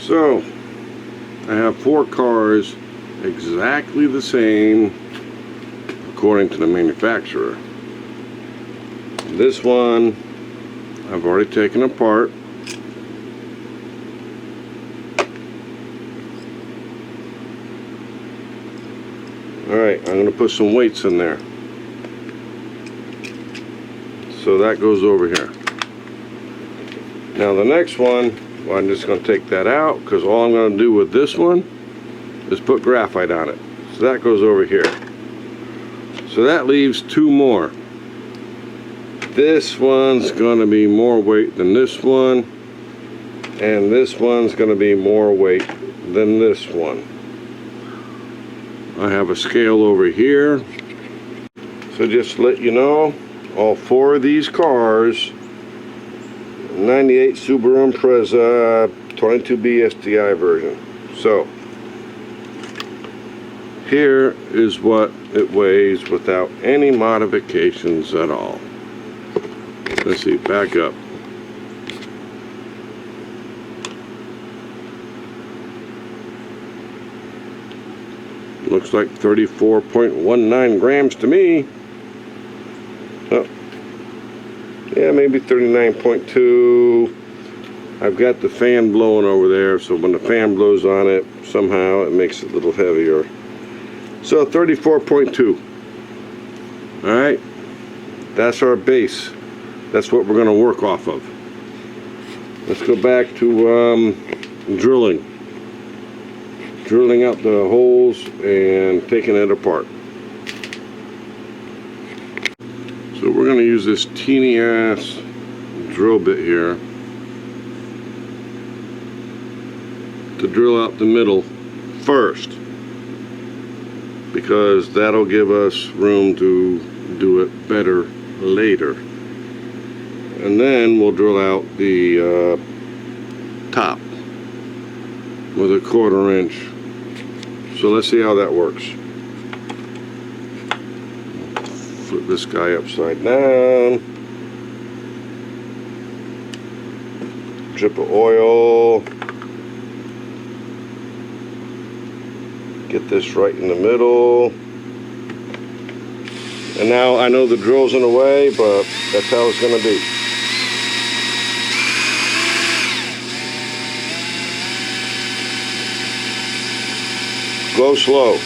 So I have 4 cars exactly the same according to the manufacturer. This one I've already taken apart. Alright, I'm going to put some weights in there. So that goes over here. Now the next one, well, I'm just going to take that out because all I'm going to do with this one is put graphite on it. So that goes over here. So that leaves 2 more. This one's going to be more weight than this one, and this one's going to be more weight than this one. I have a scale over here. So just to let you know, all 4 of these cars, 98 Subaru Impreza 22B STI version. So here is what it weighs without any modifications at all. Let's see, back up. Looks like 34.19 grams to me. Oh, yeah, maybe 39.2. I've got the fan blowing over there, so when the fan blows on it, somehow it makes it a little heavier. So 34.2. Alright, that's our base. That's what we're going to work off of. Let's go back to drilling. Drilling out the holes and taking it apart. So we're going to use this teeny ass drill bit here to drill out the middle first, because that'll give us room to do it better later. And then we'll drill out the top with a 1/4 inch. So let's see how that works. Flip this guy upside down. Drip of oil. Get this right in the middle. And now I know the drill's in the way, but that's how it's going to be. Go slow.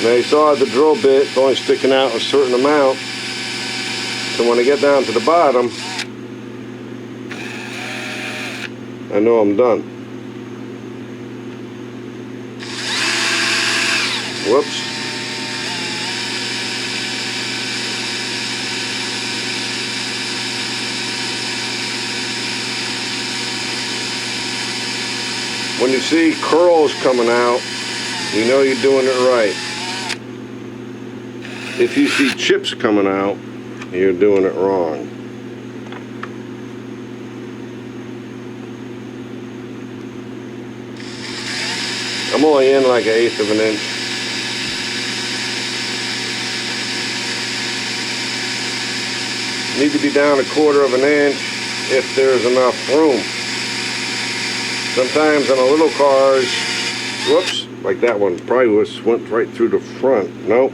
Now you saw the drill bit only sticking out a certain amount. So when I get down to the bottom, I know I'm done. Whoops. When you see curls coming out, you know you're doing it right. If you see chips coming out, you're doing it wrong. I'm only in like 1/8 of an inch. Need to be down 1/4 of an inch if there's enough room. Sometimes on the little cars, whoops, like that one, probably went right through the front. Nope.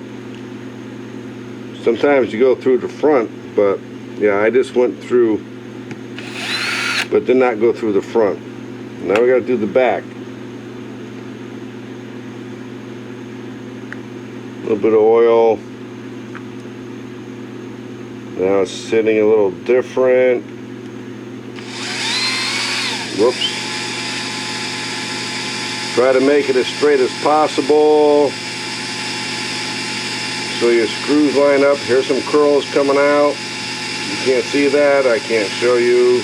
Sometimes you go through the front, but yeah, I just went through, but did not go through the front. Now we got to do the back. A little bit of oil. Now it's sitting a little different. Whoops. Try to make it as straight as possible so your screws line up. Here's some curls coming out. You can't see that. I can't show you.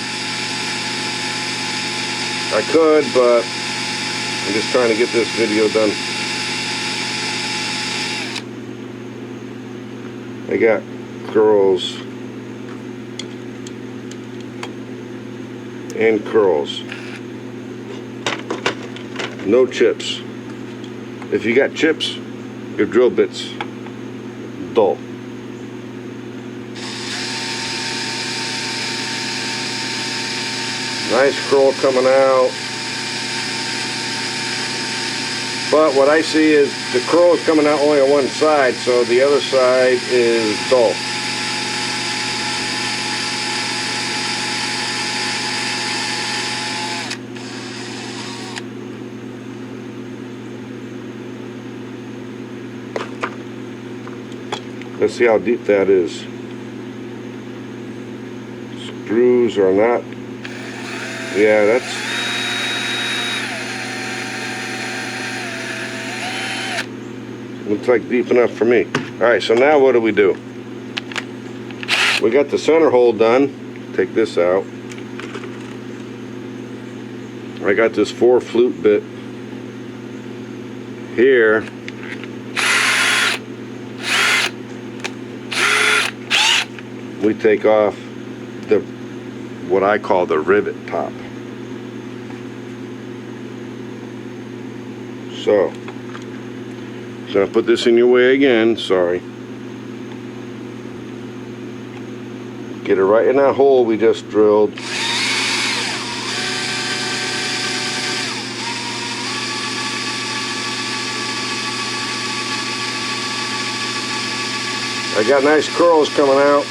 I could, but I'm just trying to get this video done. I got curls and curls. No chips. If you got chips, your drill bit's dull. Nice curl coming out. But what I see is the curl is coming out only on one side, so the other side is dull. Let's see how deep that is. Screws are not. Yeah, that's. Looks like deep enough for me. Alright, so now what do? We got the center hole done. Take this out. I got this 4 flute bit here. We take off the what I call the rivet top. So gonna put this in your way again, sorry. Get it right in that hole we just drilled. I got nice curls coming out.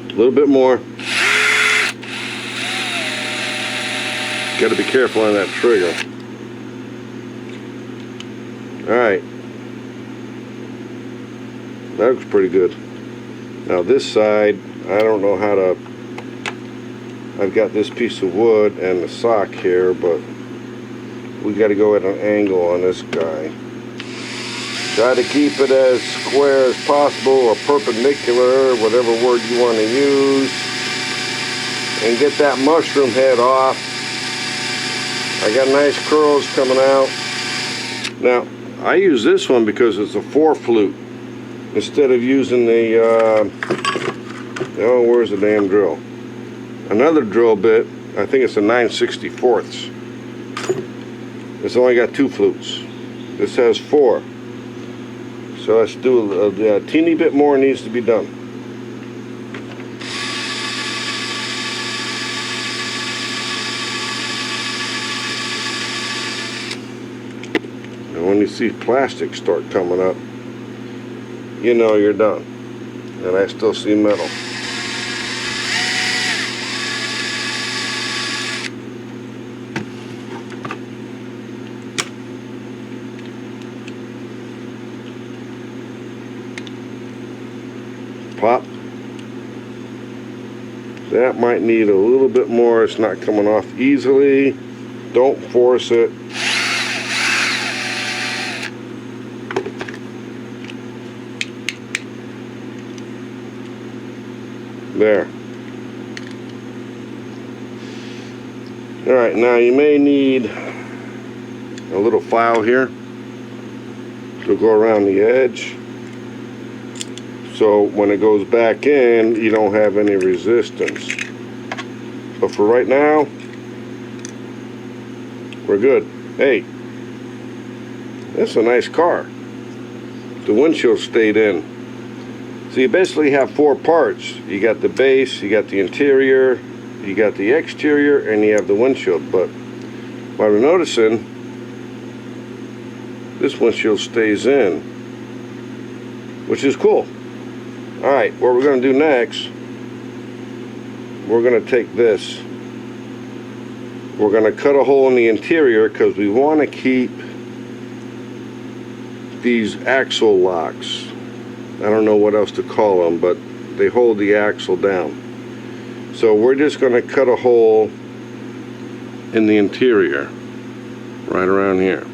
A little bit more. Got to be careful on that trigger. Alright. That looks pretty good. Now this side, I don't know how to. I've got this piece of wood and the sock here, but we got to go at an angle on this guy. Try to keep it as square as possible, or perpendicular, whatever word you want to use, and get that mushroom head off. I got nice curls coming out. Now, I use this one because it's a 4 flute instead of using the, oh, where's the damn drill? Another drill bit, I think it's a 9/64. It's only got 2 flutes. This has 4. So let's do a teeny bit more needs to be done. And when you see plastic start coming up, you know you're done. And I still see metal. Pop. That might need a little bit more. It's not coming off easily. Don't force it. There. Alright, now you may need a little file here to go around the edge. So when it goes back in, you don't have any resistance. But for right now, we're good. Hey, that's a nice car. The windshield stayed in. So you basically have 4 parts. You got the base, you got the interior, you got the exterior, and you have the windshield. But what we're noticing, this windshield stays in, which is cool. Alright, what we're going to do next, we're going to take this. We're going to cut a hole in the interior because we want to keep these axle locks. I don't know what else to call them, but they hold the axle down. So we're just going to cut a hole in the interior, right around here.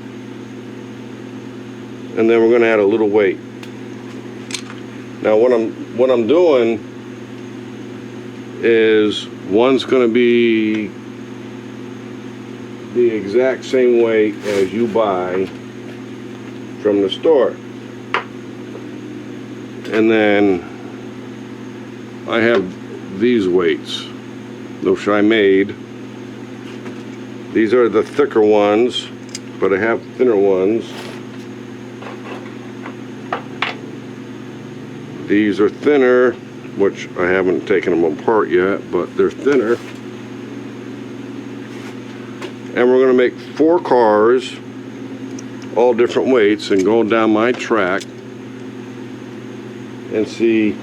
And then we're going to add a little weight. Now what I'm doing is one's going to be the exact same weight as you buy from the store. And then I have these weights, which I made. These are the thicker ones, but I have thinner ones. These are thinner, which I haven't taken them apart yet, but they're thinner. And we're going to make 4 cars, all different weights, and go down my track and see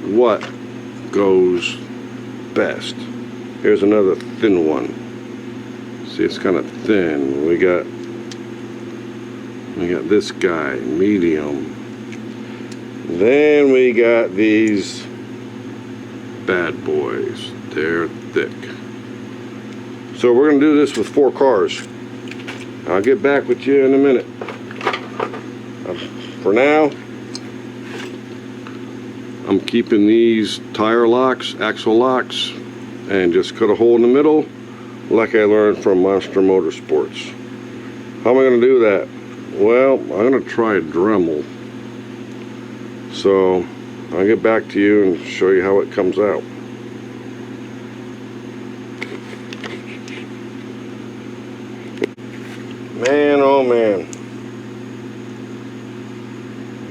what goes best. Here's another thin one. See, it's kind of thin. We got this guy, medium. Then we got these bad boys. They're thick. So we're going to do this with 4 cars. I'll get back with you in a minute. For now, I'm keeping these tire locks, axle locks, and just cut a hole in the middle like I learned from Monster Motorsports. How am I going to do that? Well, I'm going to try a Dremel. So I'll get back to you and show you how it comes out. Man, oh man.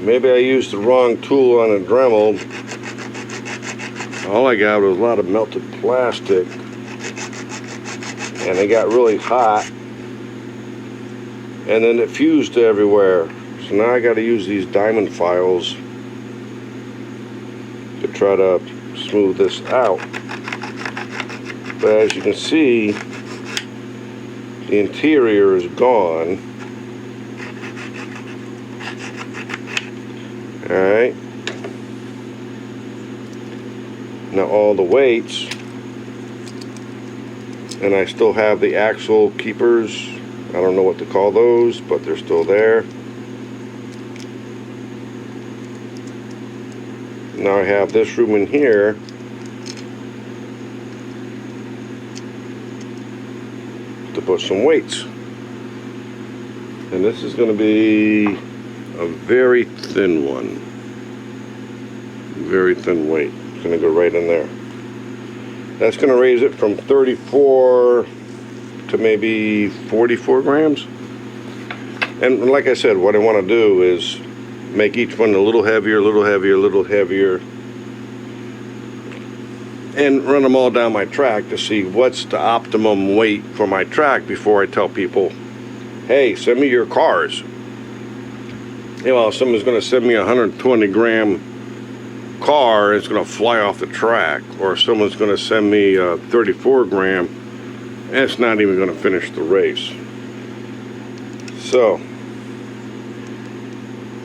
Maybe I used the wrong tool on a Dremel. All I got was a lot of melted plastic. And it got really hot. And then it fused everywhere. So now I got to use these diamond files to try to smooth this out. But as you can see, the interior is gone. Alright. Now all the weights, and I still have the axle keepers. I don't know what to call those, but they're still there. Now I have this room in here to put some weights. And this is going to be a very thin one. Very thin weight. It's going to go right in there. That's going to raise it from 34 to maybe 44 grams. And like I said, what I want to do is make each one a little heavier, a little heavier, a little heavier, and run them all down my track to see what's the optimum weight for my track before I tell people, hey, send me your cars. You know, if someone's going to send me a 120 gram car, it's going to fly off the track, or if someone's going to send me a 34 gram, and it's not even going to finish the race. So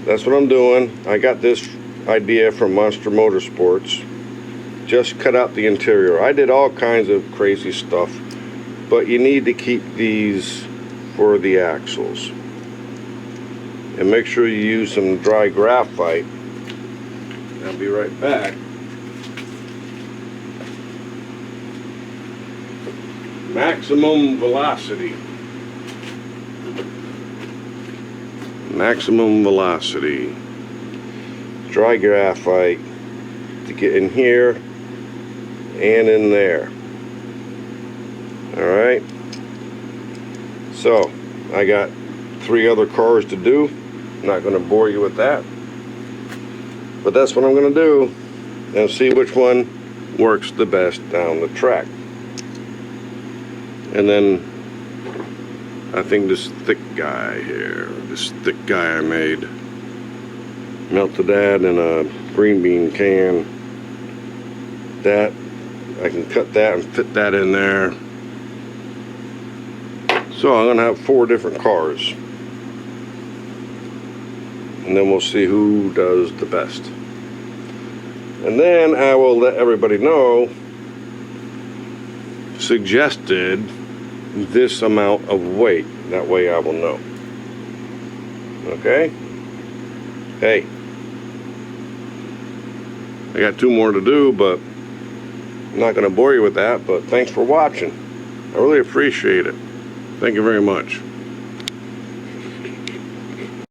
that's what I'm doing. I got this idea from Monster Motorsports. Just cut out the interior. I did all kinds of crazy stuff, but you need to keep these for the axles. And make sure you use some dry graphite. I'll be right back. Maximum velocity. Maximum velocity. Dry graphite to get in here and in there. Alright. So, I got 3 other cars to do. I'm not going to bore you with that. But that's what I'm going to do. And see which one works the best down the track. And then I think this thick guy here, this thick guy I made, melted that in a green bean can. That, I can cut that and fit that in there. So I'm going to have 4 different cars. And then we'll see who does the best. And then I will let everybody know suggested this amount of weight. That way I will know. Okay? Hey. I got 2 more to do, but I'm not going to bore you with that. But thanks for watching. I really appreciate it. Thank you very much.